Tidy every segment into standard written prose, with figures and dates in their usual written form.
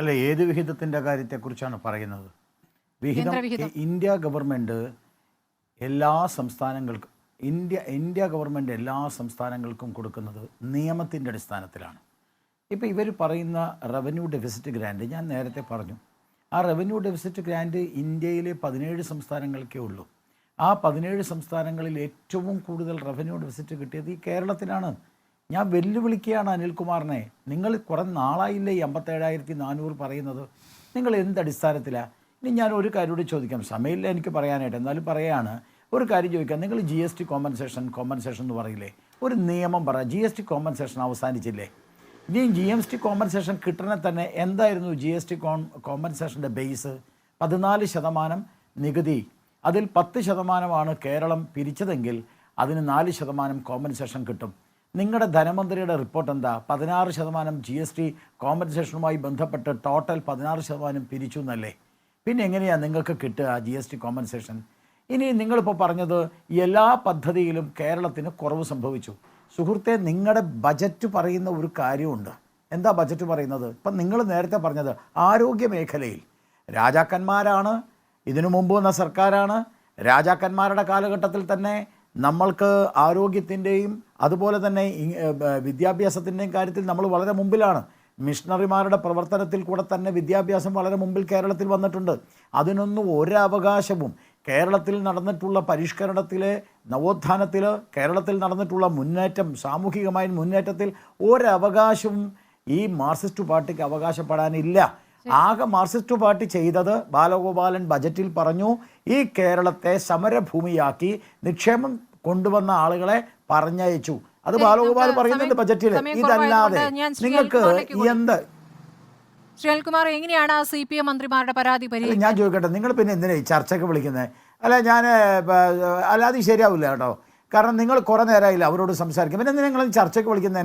അല്ല, ഏത് വിഹിതത്തിൻ്റെ കാര്യത്തെക്കുറിച്ചാണ് പറയുന്നത്? വിഹിതം ഇന്ത്യ ഗവൺമെൻറ് എല്ലാ സംസ്ഥാനങ്ങൾക്കും ഇന്ത്യ ഗവൺമെൻറ് എല്ലാ സംസ്ഥാനങ്ങൾക്കും കൊടുക്കുന്നത് നിയമത്തിൻ്റെ അടിസ്ഥാനത്തിലാണ്. ഇപ്പോൾ ഇവർ പറയുന്ന റവന്യൂ ഡെഫിസിറ്റ് ഗ്രാൻഡ് ഞാൻ നേരത്തെ പറഞ്ഞു. ആ റവന്യൂ ഡെഫിസിറ്റ് ഗ്രാൻഡ് ഇന്ത്യയിലെ 17 സംസ്ഥാനങ്ങൾക്കേ ഉള്ളൂ. ആ 17 സംസ്ഥാനങ്ങളിൽ ഏറ്റവും കൂടുതൽ റവന്യൂ ഡെഫിസിറ്റ് കിട്ടിയത് ഈ കേരളത്തിലാണ്. ഞാൻ വെല്ലുവിളിക്കുകയാണ് അനിൽകുമാറിനെ. നിങ്ങൾ കുറേ നാളായില്ലേ ഈ 57,400 പറയുന്നത്? നിങ്ങൾ എന്തടിസ്ഥാനത്തിലാണ്? ഇനി ഞാൻ ഒരു കാര്യം കൂടി ചോദിക്കാം, സമയമില്ല എനിക്ക് പറയാനായിട്ട്, എന്നാലും പറയുകയാണ്. ഒരു കാര്യം ചോദിക്കാം, നിങ്ങൾ GST കോമ്പൻസേഷൻ എന്ന് പറയില്ലേ? ഒരു നിയമം പറ. GST കോമ്പൻസേഷൻ അവസാനിച്ചില്ലേ? ഇനി GST കോമ്പൻസേഷൻ കിട്ടണ തന്നെ എന്തായിരുന്നു GST കോമ്പൻസേഷൻ്റെ ബേസ്? 14% നികുതി. അതിൽ 10% കേരളം പിരിച്ചതെങ്കിൽ അതിന് 4% കോമ്പൻസേഷൻ കിട്ടും. നിങ്ങളുടെ ധനമന്ത്രിയുടെ റിപ്പോർട്ട് എന്താ? 16% GST കോമ്പൻസേഷനുമായി ബന്ധപ്പെട്ട് ടോട്ടൽ 16% പിരിച്ചു എന്നല്ലേ? പിന്നെ എങ്ങനെയാണ് നിങ്ങൾക്ക് കിട്ടുക GST കോമ്പൻസേഷൻ? ഇനി നിങ്ങളിപ്പോൾ പറഞ്ഞത് എല്ലാ പദ്ധതിയിലും കേരളത്തിന് കുറവ് സംഭവിച്ചു. സുഹൃത്തെ, നിങ്ങളുടെ ബജറ്റ് പറയുന്ന ഒരു കാര്യമുണ്ട്. എന്താ ബജറ്റ് പറയുന്നത്? ഇപ്പം നിങ്ങൾ നേരത്തെ പറഞ്ഞത് ആരോഗ്യ മേഖലയിൽ രാജാക്കന്മാരാണ്, ഇതിനു മുമ്പ് വന്ന സർക്കാരാണ്. രാജാക്കന്മാരുടെ കാലഘട്ടത്തിൽ തന്നെ നമ്മൾക്ക് ആരോഗ്യത്തിൻ്റെയും അതുപോലെ തന്നെ വിദ്യാഭ്യാസത്തിൻ്റെയും കാര്യത്തിൽ നമ്മൾ വളരെ മുമ്പിലാണ്. മിഷണറിമാരുടെ പ്രവർത്തനത്തിൽ കൂടെ തന്നെ വിദ്യാഭ്യാസം വളരെ മുമ്പിൽ കേരളത്തിൽ വന്നിട്ടുണ്ട്. അതിനൊന്നും ഒരവകാശവും കേരളത്തിൽ നടന്നിട്ടുള്ള പരിഷ്കരണത്തിലെ നവോത്ഥാനത്തിൽ കേരളത്തിൽ നടന്നിട്ടുള്ള മുന്നേറ്റം, സാമൂഹികമായ മുന്നേറ്റത്തിൽ ഒരവകാശവും ഈ മാർക്സിസ്റ്റ് പാർട്ടിക്ക് അവകാശപ്പെടാനില്ല. ആകെ മാർക്സിസ്റ്റ് പാർട്ടി ചെയ്തത് ബാലഗോപാലൻ ബജറ്റിൽ പറഞ്ഞു, ഈ കേരളത്തെ സമരഭൂമിയാക്കി നിക്ഷേപം കൊണ്ടുവന്ന ആളുകളെ പറഞ്ഞയച്ചു. അത് ബാലഗോപാൽ പറയുന്നുണ്ട് ബജറ്റിൽ. ഇതല്ലാതെ നിങ്ങൾക്ക് എന്ത്? ശ്രീകുമാർ, എങ്ങനെയാണ് CPM മന്ത്രിമാരുടെ പരാതി പരിഹരിക്കുന്നത്? ഞാൻ ചോദിക്കട്ടെ, നിങ്ങൾ പിന്നെ എന്തിനാ ഈ ചർച്ചയ്ക്ക് വിളിക്കുന്നത്? അല്ല, ഞാൻ അല്ലാതെ ശരിയാവില്ല കേട്ടോ. കാരണം നിങ്ങൾ കുറെ നേരമായില്ല അവരോട് സംസാരിക്കും. പിന്നെ നിങ്ങൾ ചർച്ചയ്ക്ക് വിളിക്കുന്നത്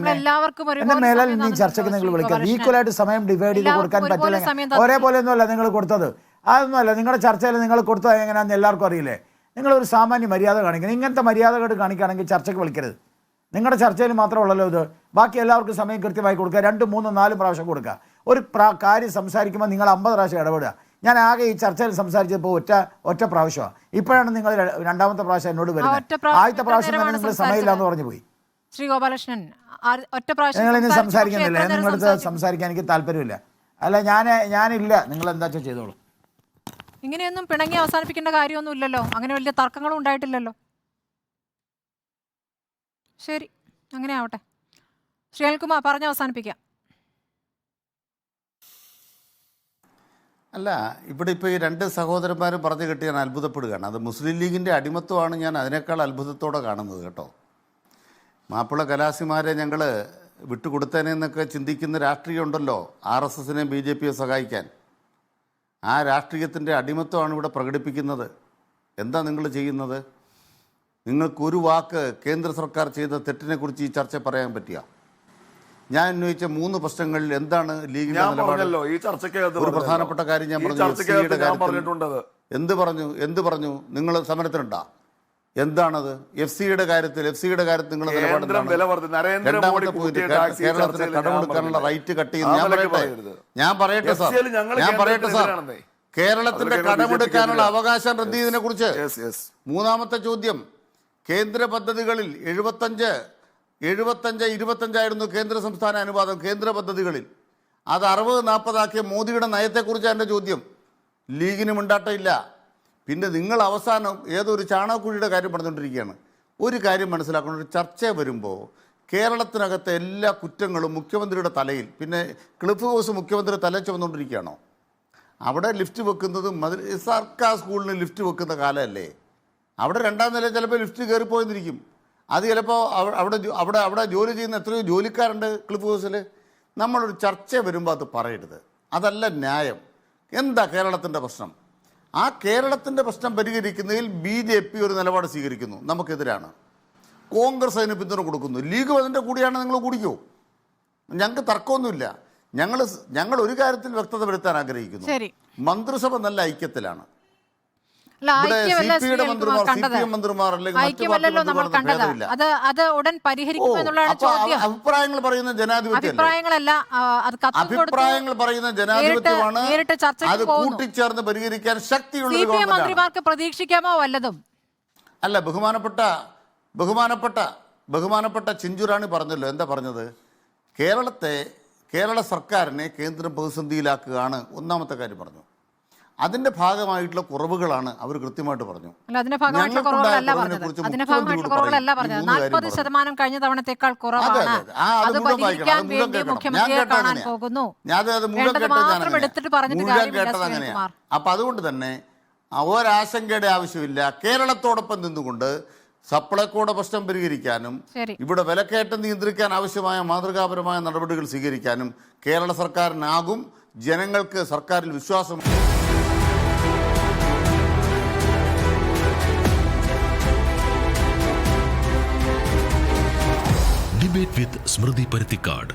എന്നെ മേലാൽ നീ ചർച്ചയ്ക്ക് നിങ്ങൾ വിളിക്കുക. ഈക്വലായിട്ട് സമയം ഡിവൈഡ് ചെയ്ത് കൊടുക്കാൻ പറ്റില്ല. ഒരേപോലെ ഒന്നുമല്ല നിങ്ങൾ കൊടുത്തത്. അതൊന്നുമല്ല നിങ്ങളുടെ ചർച്ചയിൽ നിങ്ങൾ കൊടുത്തത് എങ്ങനെയാണെന്ന് എല്ലാവർക്കും അറിയില്ലേ. നിങ്ങളൊരു സാമാന്യ മര്യാദ കാണിക്കണം. ഇങ്ങനത്തെ മര്യാദകൾ കാണിക്കുകയാണെങ്കിൽ ചർച്ചയ്ക്ക് വിളിക്കരുത്. നിങ്ങളുടെ ചർച്ചയിൽ മാത്രമുള്ളല്ലോ ഇത്. ബാക്കി എല്ലാവർക്കും സമയം കൃത്യമായി കൊടുക്കുക. 2, 3, 4 പ്രാവശ്യം കൊടുക്കുക. ഒരു കാര്യം സംസാരിക്കുമ്പോൾ നിങ്ങൾ 50 പ്രാവശ്യം ഇടപെടുക. ഞാൻ ആകെ ഈ ചർച്ചയിൽ സംസാരിച്ചപ്പോൾ ഒറ്റ പ്രാവശ്യമാണ്. ഇപ്പോഴാണ് നിങ്ങൾ രണ്ടാമത്തെ പ്രാവശ്യം എന്നോട് വരുന്നത്. ആദ്യത്തെ പ്രാവശ്യം തന്നെ നിങ്ങൾ സമയമില്ല എന്ന് പറഞ്ഞു പോയി. ശ്രീ ഗോപാലകൃഷ്ണൻ, നിങ്ങൾ ഇനി സംസാരിക്കുന്നില്ല. നിങ്ങളടുത്ത് സംസാരിക്കാൻ എനിക്ക് താല്പര്യമില്ല. അല്ല, ഞാനില്ല. നിങ്ങൾ എന്താ ചെയ്തോളൂ. ഇങ്ങനെയൊന്നും പിണങ്ങി അവസാനിപ്പിക്കേണ്ട കാര്യമൊന്നും ഇല്ലല്ലോ. അങ്ങനെ വലിയ തർക്കങ്ങളും ഉണ്ടായിട്ടില്ലല്ലോ. ശരി, അങ്ങനെ ആവട്ടെ. ശ്രീ അനിൽകുമാർ പറഞ്ഞ് അവസാനിപ്പിക്കാം. അല്ല, ഇവിടെ ഇപ്പോൾ ഈ 2 സഹോദരന്മാരും പറഞ്ഞു കിട്ടി ഞാൻ അത്ഭുതപ്പെടുകയാണ്. അത് മുസ്ലിം ലീഗിൻ്റെ അടിമത്വമാണ് ഞാൻ അതിനേക്കാൾ അത്ഭുതത്തോടെ കാണുന്നത് കേട്ടോ. മാപ്പിള കലാസിമാരെ ഞങ്ങൾ വിട്ടുകൊടുത്തേനെന്നൊക്കെ ചിന്തിക്കുന്ന രാഷ്ട്രീയം ഉണ്ടല്ലോ, RSSനെയും BJPയെ സഹായിക്കാൻ. ആ രാഷ്ട്രീയത്തിൻ്റെ അടിമത്വമാണ് ഇവിടെ പ്രകടിപ്പിക്കുന്നത്. എന്താ നിങ്ങൾ ചെയ്യുന്നത്? നിങ്ങൾക്കൊരു വാക്ക് കേന്ദ്ര സർക്കാർ ചെയ്ത തെറ്റിനെക്കുറിച്ച് ഈ ചർച്ച പറയാൻ പറ്റിയ? ഞാൻ ഉന്നയിച്ച 3 പ്രശ്നങ്ങളിൽ എന്താണ് ലീഗിന്റെ നിലപാട്? ഒരു പ്രധാനപ്പെട്ട കാര്യം ഞാൻ പറഞ്ഞു. എന്ത് പറഞ്ഞു? നിങ്ങൾ സമരത്തിനുണ്ടാ? എന്താണത്? FCയുടെ കാര്യത്തിൽ നിങ്ങൾ നിലപാട്? രണ്ടാമത്തെ പോയിന്റ്, കേരളത്തിന് കടമെടുക്കാനുള്ള റൈറ്റ് കട്ട് ചെയ്യുന്നു. ഞാൻ പറയട്ടെ സാർ, കേരളത്തിന്റെ കടമെടുക്കാനുള്ള അവകാശം റദ്ദ് ചെയ്തതിനെ കുറിച്ച്. മൂന്നാമത്തെ ചോദ്യം, കേന്ദ്ര പദ്ധതികളിൽ 75-25 കേന്ദ്ര സംസ്ഥാന അനുപാതം കേന്ദ്ര പദ്ധതികളിൽ. അത് 60-40 ആക്കിയ മോദിയുടെ നയത്തെക്കുറിച്ചാണ് എൻ്റെ ചോദ്യം. ലീഗിനും ഉണ്ടാട്ടമില്ല. പിന്നെ നിങ്ങൾ അവസാനം ഏതൊരു ചാണകക്കുഴിയുടെ കാര്യം പറഞ്ഞുകൊണ്ടിരിക്കുകയാണ്. ഒരു കാര്യം മനസ്സിലാക്കണം, ഒരു ചർച്ച വരുമ്പോൾ കേരളത്തിനകത്തെ എല്ലാ കുറ്റങ്ങളും മുഖ്യമന്ത്രിയുടെ തലയിൽ, പിന്നെ ക്ലിഫ് ഹൗസ് മുഖ്യമന്ത്രി തല ചുമന്നുകൊണ്ടിരിക്കുകയാണോ? അവിടെ ലിഫ്റ്റ് വെക്കുന്നത് സർക്കാർ സ്കൂളിന് ലിഫ്റ്റ് വെക്കുന്ന കാലമല്ലേ? അവിടെ 2ാം നില ചിലപ്പോൾ ലിഫ്റ്റ് കയറിപ്പോയെന്നിരിക്കും. അത് ചിലപ്പോൾ അവിടെ ജോലി ചെയ്യുന്ന എത്രയോ ജോലിക്കാരുണ്ട് ക്ലിഫ് ഹൗസിൽ. നമ്മളൊരു ചർച്ച വരുമ്പോൾ അത് പറയരുത്. അതല്ല ന്യായം. എന്താ കേരളത്തിൻ്റെ പ്രശ്നം? ആ കേരളത്തിൻ്റെ പ്രശ്നം പരിഹരിക്കുന്നതിൽ BJP ഒരു നിലപാട് സ്വീകരിക്കുന്നു, നമുക്കെതിരാണ്. കോൺഗ്രസ് അതിന് പിന്തുണ കൊടുക്കുന്നു. ലീഗ് അതിൻ്റെ കൂടിയാണ്. നിങ്ങൾ കൂടിക്കോ, ഞങ്ങൾക്ക് തർക്കമൊന്നുമില്ല. ഞങ്ങൾ ഒരു കാര്യത്തിൽ വ്യക്തത വരുത്താൻ ആഗ്രഹിക്കുന്നു. മന്ത്രിസഭ നല്ല ഐക്യത്തിലാണ്. അല്ല, ഇവിടെ ഐക്യമല്ല CPI യുടെ ശ്രീ മന്ത്രിമാർ, കണ്ടത്. CPM മന്ത്രിമാർ അല്ലെങ്കിൽ മറ്റു ഐക്യമല്ലല്ലോ നമ്മൾ പാർട്ടി കണ്ടത്. ഭേദമില്ല. അത് ഉടൻ പരിഹരിക്കും എന്നുള്ളതാണ് അപ്പൊ ചോദ്യം. അഭിപ്രായങ്ങൾ പറയുന്ന ജനാധിപത്യം അഭിപ്രായങ്ങളല്ല, അത് കത്തും കൊടുത്ത് അഭിപ്രായങ്ങൾ പറയുന്ന ജനാധിപത്യമാണ്. നേരിട്ട് ചർച്ചയ്ക്ക് അത് പോകുന്നു. കൂട്ടിച്ചേർന്ന് പരിഹരിക്കാൻ ശക്തിയുള്ള ഒരു CPM ഗവൺമെന്റാണ്. മന്ത്രിമാർക്ക് പ്രതീക്ഷിക്കാമോ വല്ലതും? അല്ല, ബഹുമാനപ്പെട്ട ചിഞ്ചുറാണി പറഞ്ഞല്ലോ. എന്താ പറഞ്ഞത്? കേരള സർക്കാരിനെ കേന്ദ്രം പ്രതിസന്ധിയിലാക്കുകയാണ് ഒന്നാമത്തെ കാര്യം പറഞ്ഞു. അതിന്റെ ഭാഗമായിട്ടുള്ള കുറവുകളാണ് അവർ കൃത്യമായിട്ട് പറഞ്ഞു. അല്ല, അതിന്റെ ഭാഗമായിട്ടുള്ള കുറവുകളല്ല പറഞ്ഞത്. 40% കഴിഞ്ഞ തവണത്തേക്കാൾ കുറവാണ്. അത് പരിഹരിക്കാൻ വേണ്ടി മുഖ്യമന്ത്രിയെ കാണാൻ പോകുന്നു. മാത്രം എടുത്തിട്ട് പറഞ്ഞിട്ട് കാര്യമില്ല ശ്രീകുമാർ. അപ്പൊ അതുകൊണ്ട് തന്നെ ഒരാശങ്കയുടെ ആവശ്യമില്ല. കേരളത്തോടൊപ്പം നിന്നുകൊണ്ട് സപ്ലൈകോയുടെ പ്രശ്നം പരിഹരിക്കാനും ഇവിടെ വിലക്കയറ്റം നിയന്ത്രിക്കാൻ ആവശ്യമായ മാതൃകാപരമായ നടപടികൾ സ്വീകരിക്കാനും കേരള സർക്കാരിനാകും. ജനങ്ങൾക്ക് സർക്കാരിൽ വിശ്വാസം. ഡിബേറ്റ് വിത്ത് സ്മൃതി പരുത്തിക്കാട്.